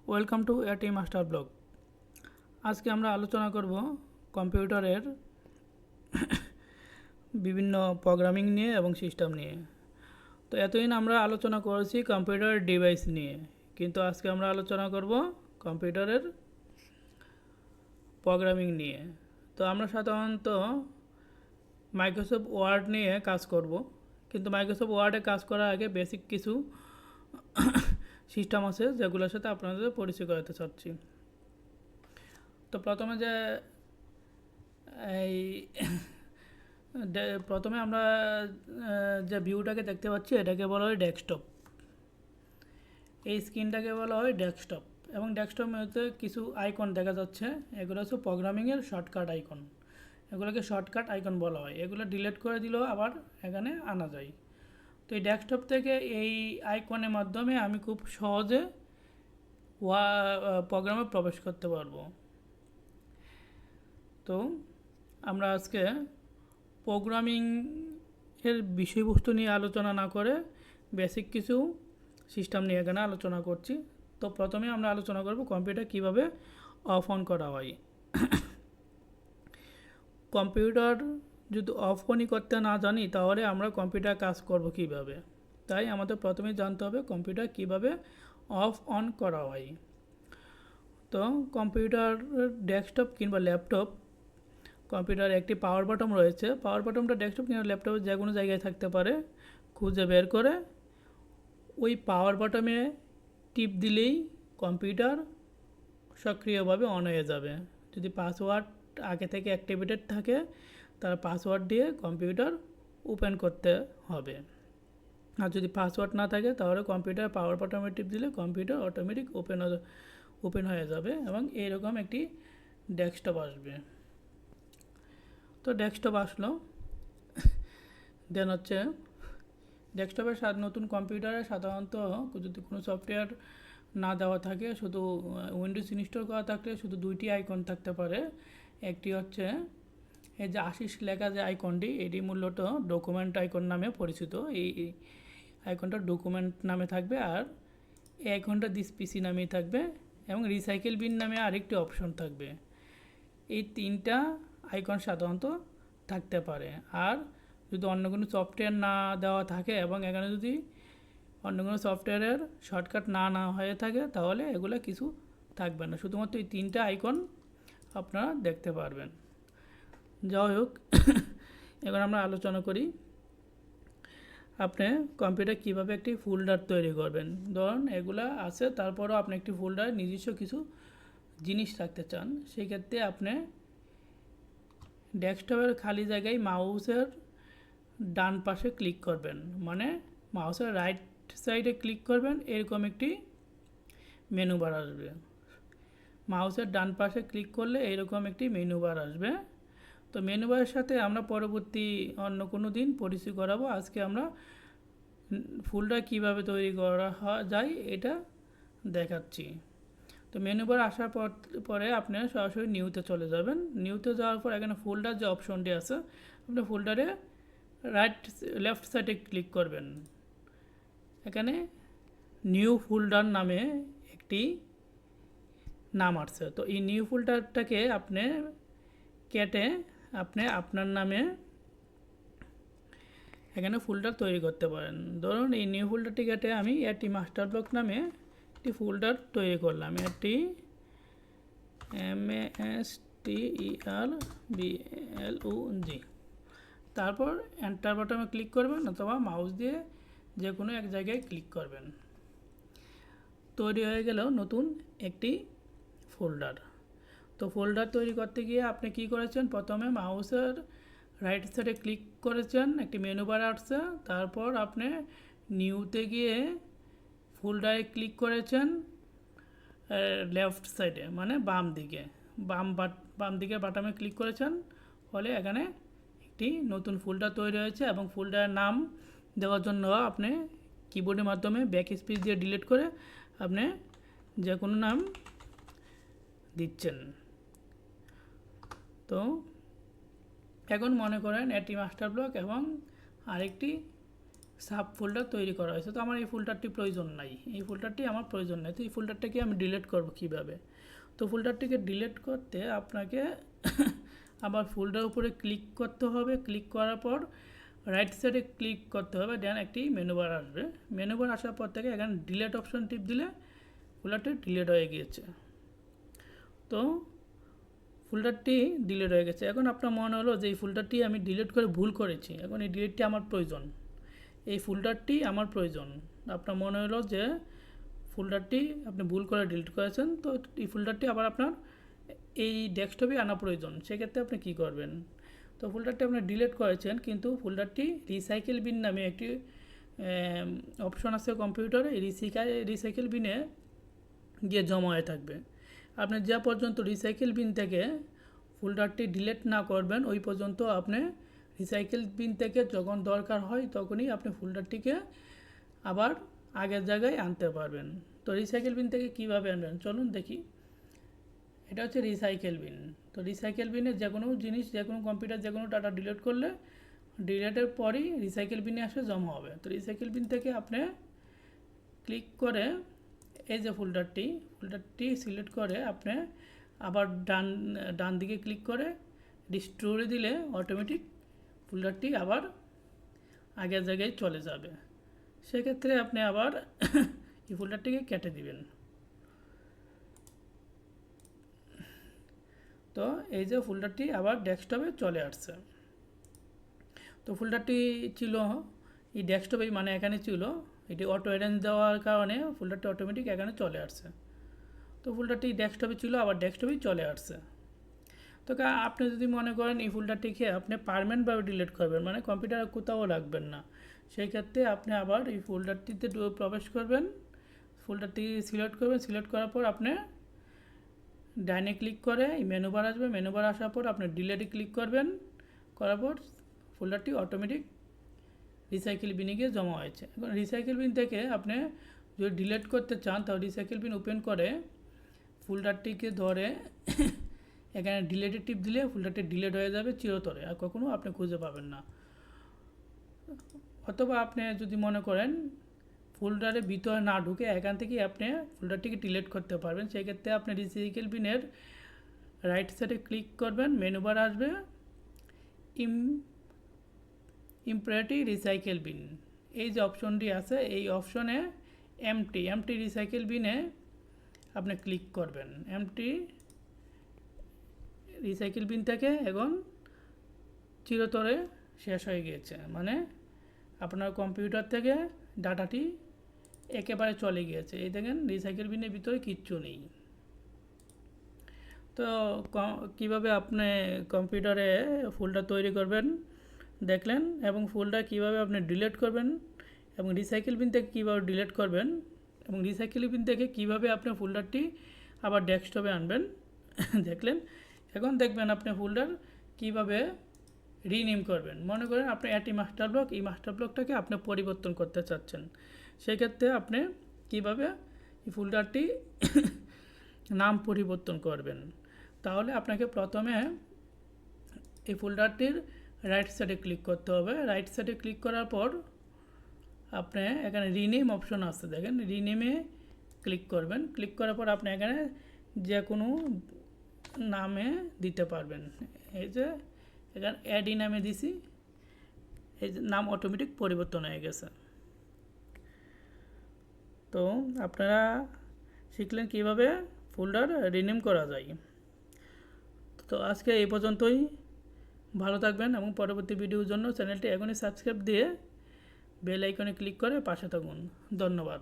Welcome to এটি master blog. আজকে আমরা আলোচনা করব কম্পিউটারের বিভিন্ন প্রোগ্রামিং নিয়ে এবং সিস্টেম নিয়ে। তো এতদিন আমরা আলোচনা করেছি কম্পিউটারের ডিভাইস নিয়ে, কিন্তু আজকে আমরা আলোচনা করব কম্পিউটারের প্রোগ্রামিং নিয়ে। তো আমরা সাধারণত মাইক্রোসফট ওয়ার্ড নিয়ে কাজ করব, কিন্তু মাইক্রোসফট ওয়ার্ডে কাজ করার আগে বেসিক কিছু সিস্টেম আছে যেগুলোর সাথে আপনাদের পরিচয় করাতে চাচ্ছি। তো এই প্রথমে আমরা যে ভিউটাকে দেখতে পাচ্ছি এটাকে বলা হয় ডেস্কটপ। এই স্ক্রিনটাকে বলা হয় ডেস্কটপ, এবং ডেস্কটপের মধ্যে কিছু আইকন দেখা যাচ্ছে। এগুলো হচ্ছে প্রোগ্রামিংয়ের শর্টকাট আইকন। এগুলোকে শর্টকাট আইকন বলা হয়। এগুলো ডিলিট করে দিলেও আবার এখানে আনা যায়। তো এই ডেস্কটপ থেকে এই আইকনের মাধ্যমে আমি খুব সহজে প্রোগ্রামে প্রবেশ করতে পারবো। তো আমরা আজকে প্রোগ্রামিং এর বিষয়বস্তু নিয়ে আলোচনা না করে বেসিক কিছু সিস্টেম নিয়ে এখানে আলোচনা করছি। তো প্রথমে আমরা আলোচনা করব কম্পিউটার কিভাবে অফ অন করা হয়। কম্পিউটার যদি অফ অনই করতে না জানি তাহলে আমরা কম্পিউটার কাজ করব কিভাবে। তাই আমাদের প্রথমে জানতে হবে কম্পিউটার কিভাবে অফ অন করা হয়। তো কম্পিউটার ডেস্কটপ কিংবা ল্যাপটপ, কম্পিউটারে একটি পাওয়ার বাটন রয়েছে। পাওয়ার বাটনটা ডেস্কটপ কিংবা ল্যাপটপে যে কোনো জায়গায় থাকতে পারে। খুঁজে বের করে ওই পাওয়ার বাটনে টিপ দিলেই কম্পিউটার সক্রিয়ভাবে অন হয়ে যাবে। যদি পাসওয়ার্ড আগে থেকে অ্যাক্টিভেটেড থাকে তার পাসওয়ার্ড দিয়ে কম্পিউটার ওপেন করতে হবে। আর যদি পাসওয়ার্ড না থাকে তাহলে কম্পিউটার পাওয়ার বাটনে টিপ দিলে কম্পিউটার অটোমেটিক ওপেন হয়ে যাবে এবং এইরকম একটি ডেস্কটপ আসবে। তো ডেস্কটপ আসলো, দেন হচ্ছে ডেস্কটপের নতুন কম্পিউটারে সাধারণত যদি কোনো সফটওয়্যার না দেওয়া থাকে, শুধু উইন্ডোজ ইনস্টল করা থাকলে শুধু দুইটি আইকন থাকতে পারে। একটি হচ্ছে এই যে আশিস লেখা যে আইকনটি, এটি মূলত ডকুমেন্ট আইকন নামে পরিচিত। এই আইকনটা ডকুমেন্ট নামে থাকবে, আর এই আইকনটা দিস পিসি নামেই থাকবে, এবং রিসাইকেল বিন নামে আরেকটি অপশন থাকবে। এই তিনটা আইকন সাধারণত থাকতে পারে। আর যদি অন্য কোনো সফটওয়্যার না দেওয়া থাকে এবং এখানে যদি অন্য কোনো সফটওয়্যারের শর্টকাট না হয়ে থাকে তাহলে এগুলো কিছু থাকবে না, শুধুমাত্র এই তিনটা আইকন আপনারা দেখতে পারবেন। যাই হোক, এখন আমরা আলোচনা করি আপনি কম্পিউটার কীভাবে একটি ফোল্ডার তৈরি করবেন। ধরুন এগুলা আছে, তারপরও আপনি একটি ফোল্ডার নিজস্ব কিছু জিনিস রাখতে চান। সেই ক্ষেত্রে আপনি ডেস্কটপের খালি জায়গায় মাউসের ডান পাশে ক্লিক করবেন, মানে মাউসের রাইট সাইডে ক্লিক করবেন, এরকম একটি মেনু বার আসবে। মাউসের ডান পাশে ক্লিক করলে এরকম একটি মেনু বার আসবে। তো মেনু বারের সাথে আমরা পরবর্তী অন্য কোনো দিন পরিচয় করাবো। আজকে আমরা ফোল্ডার কীভাবে তৈরি করা যায় এটা দেখাচ্ছি। তো মেনু বার আসার পরে আপনারা সরাসরি নিউতে চলে যাবেন। নিউতে যাওয়ার পর এখানে ফোল্ডার যে অপশনটি আছে, আপনি ফোল্ডারে লেফট সাইডে ক্লিক করবেন। এখানে নিউ ফোল্ডার নামে একটি নাম আসছে। তো এই নিউ ফোল্ডারটাকে আপনি কেটে আপনি আপনার নামে এখানে ফোল্ডার তৈরি করতে পারেন। ধরুন এই নিউ ফোল্ডারটি কেটে আমি এটি মাস্টার ব্লক নামে একটি ফোল্ডার তৈরি করলাম। এটি MASTERBLOG। তারপর এন্টার বাটনে ক্লিক করবেন অথবা মাউস দিয়ে যে কোনো এক জায়গায় ক্লিক করবেন। তৈরি হয়ে গেল নতুন একটি ফোল্ডার। তো ফোল্ডার তৈরি করতে গিয়ে আপনি কি করেছেন, প্রথমে মাউসের রাইট সাইডে ক্লিক করেছেন, একটি মেনু বার আসছে। তারপর আপনি নিউতে গিয়ে ফোল্ডারে ক্লিক করেছেন লেফট সাইডে, মানে বাম দিকে বাম দিকে বাটনে ক্লিক করেছেন, ফলে এখানে একটি নতুন ফোল্ডার তৈরি হয়েছে। এবং ফোল্ডারের নাম দেওয়ার জন্য আপনি কিবোর্ডের মাধ্যমে ব্যাক স্পেস দিয়ে ডিলিট করে আপনি যে কোনো নাম দিচ্ছেন। তো এখন মনে করেন এটি মাস্টার ব্লক এবং আরেকটি সাব ফোল্ডার তৈরি করা হয়েছে। তো আমার এই ফোল্ডারটি প্রয়োজন নাই, এই ফোল্ডারটি আমার প্রয়োজন নেই। তো এই ফোল্ডারটাকে আমি ডিলিট করব কীভাবে? তো ফোল্ডারটিকে ডিলিট করতে আপনাকে আবার ফোল্ডার উপরে ক্লিক করতে হবে। ক্লিক করার পর রাইট সাইডে ক্লিক করতে হবে, দেন একটি মেনু বার আসবে। মেনু বার আসার পর থেকে এখানে ডিলিট অপশন টিপ দিলে ফোল্ডারটি ডিলিট হয়ে গিয়েছে। তো ফোল্ডারটি ডিলিট হয়ে গেছে। এখন আপনার মনে হলো যে এই ফোল্ডারটি আমি ডিলিট করে ভুল করেছি, এখন এই ডিলিটটি আমার প্রয়োজন, এই ফোল্ডারটি আমার প্রয়োজন। আপনার মনে হলো যে ফোল্ডারটি আপনি ভুল করে ডিলিট করেছেন, তো এই ফোল্ডারটি আবার আপনার এই ডেস্কটপে আনা প্রয়োজন। সেক্ষেত্রে আপনি কী করবেন? তো ফোল্ডারটি আপনি ডিলিট করেছেন, কিন্তু ফোল্ডারটি রিসাইকেল বিন নামে একটি অপশন আছে কম্পিউটারে, রিসাইকেল বিনে গিয়ে জমা হয়ে থাকবে। আপনি যা পর্যন্ত রিসাইকেল বিন থেকে ফোল্ডারটি ডিলিট না করবেন, ওই পর্যন্ত আপনি রিসাইকেল বিন থেকে যখন দরকার হয় তখনই আপনি ফোল্ডারটিকে আবার আগের জায়গায় আনতে পারবেন। তো রিসাইকেল বিন থেকে কীভাবে আনবেন চলুন দেখি। এটা হচ্ছে রিসাইকেল বিন। তো রিসাইকেল বিনে যে কোনো জিনিস, যে কোনো কম্পিউটার, যে কোনো ডাটা ডিলিট করলে ডিলিটের পরই রিসাইকেল বিনে আসে জমা হবে। তো রিসাইকেল বিন থেকে আপনি ক্লিক করে এই যে ফোল্ডারটি সিলেক্ট করে আপনি আবার ডান দিকে ক্লিক করে রিস্টোরে দিলে অটোমেটিক ফোল্ডারটি আবার আগের জায়গায় চলে যাবে। সেক্ষেত্রে আপনি আবার এই ফোল্ডারটিকে কেটে দিবেন। তো এই যে ফোল্ডারটি আবার ডেস্কটপে চলে আসছে। তো ফোল্ডারটি ছিল এই ডেস্কটপে, মানে এখানে ছিল, এটি অটো অ্যারেঞ্জ দেওয়ার কারণে ফোল্ডারটি অটোমেটিক এখানে চলে আসছে। তো ফোল্ডারটি ডেস্কটপে ছিল, আবার ডেস্কটপেই চলে আসছে। তো আপনি যদি মনে করেন এই ফোল্ডারটিকে আপনি পার্মানেন্টভাবে ডিলিট করবেন, মানে কম্পিউটারে কোথাও রাখবেন না, সেই ক্ষেত্রে আপনি আবার এই ফোল্ডারটিতে প্রবেশ করবেন, ফোল্ডারটি সিলেক্ট করবেন। সিলেক্ট করার পর আপনি ডাইনে ক্লিক করে এই মেনু বার আসবে, মেনু বার আসার পর আপনি ডিলিটে ক্লিক করবেন, করার পর ফোল্ডারটি অটোমেটিক রিসাইকেল বিনে গিয়ে জমা হয়েছে। এখন রিসাইকেল বিন থেকে আপনি যদি ডিলিট করতে চান, তাহলে রিসাইকেল বিন ওপেন করে ফোল্ডারটিকে ধরে এখানে ডিলিটে টিপ দিলে ফোল্ডারটি ডিলিট হয়ে যাবে চিরতরে, আর কখনো আপনি খুঁজে পাবেন না। অথবা আপনি যদি মনে করেন ফোল্ডারের ভিতরে না ঢুকে এখান থেকে আপনি ফোল্ডারটিকে ডিলিট করতে পারবেন, সেই ক্ষেত্রে আপনি রিসাইকেল বিনের রাইট সাইডে ক্লিক করবেন, মেনু বার আসবে, ইম্পোর্ট রিসাইকেল বিন, এই যে অপশনটি আছে এই অপশনে এমটি রিসাইকেল বিনে আপনি ক্লিক করবেন। এমটি রিসাইকেল বিন থেকে এখন চিরতরে শেষ হয়ে গিয়েছে, মানে আপনার কম্পিউটার থেকে ডাটাটি একেবারে চলে গিয়েছে। এই দেখেন রিসাইকেল বিনের ভিতরে কিচ্ছু নেই। তো কিভাবে আপনি কম্পিউটারে ফোল্ডার তৈরি করবেন দেখলেন, এবং ফোল্ডার কিভাবে আপনি ডিলিট করবেন, এবং রিসাইকেল বিন থেকে কীভাবে ডিলিট করবেন, এবং রিসাইকেল বিন থেকে কীভাবে আপনি ফোল্ডারটি আবার ডেস্কটপে আনবেন দেখলেন। এখন দেখবেন আপনি ফোল্ডার কীভাবে রিনেম করবেন। মনে করেন আপনি এটি মাস্টার ব্লক, এই মাস্টার ব্লকটাকে আপনি পরিবর্তন করতে চাচ্ছেন, সেক্ষেত্রে আপনি কীভাবে এই ফোল্ডারটি নাম পরিবর্তন করবেন। তাহলে আপনাকে প্রথমে এই ফোল্ডারটির রাইট সাইডে ক্লিক করতে হবে। রাইট সাইডে ক্লিক করার পর আপনি এখানে রিনেম অপশন আছে, দেখেন রিনেমে ক্লিক করবেন। ক্লিক করার পর আপনি এখানে যে কোনো নামে দিতে পারবেন। এই যে এখানে অ্যাডি নামে দিছি, এই যে নাম অটোমেটিক পরিবর্তন হয়ে গেছে। তো আপনারা শিখলেন কীভাবে ফোল্ডার রিনেম করা যায়। তো আজকে এই পর্যন্তই, ভালো থাকবেন এবং পরবর্তী ভিডিওর জন্য চ্যানেলটি এখনই সাবস্ক্রাইব দিয়ে বেল আইকনে ক্লিক করে পাশে থাকুন। ধন্যবাদ।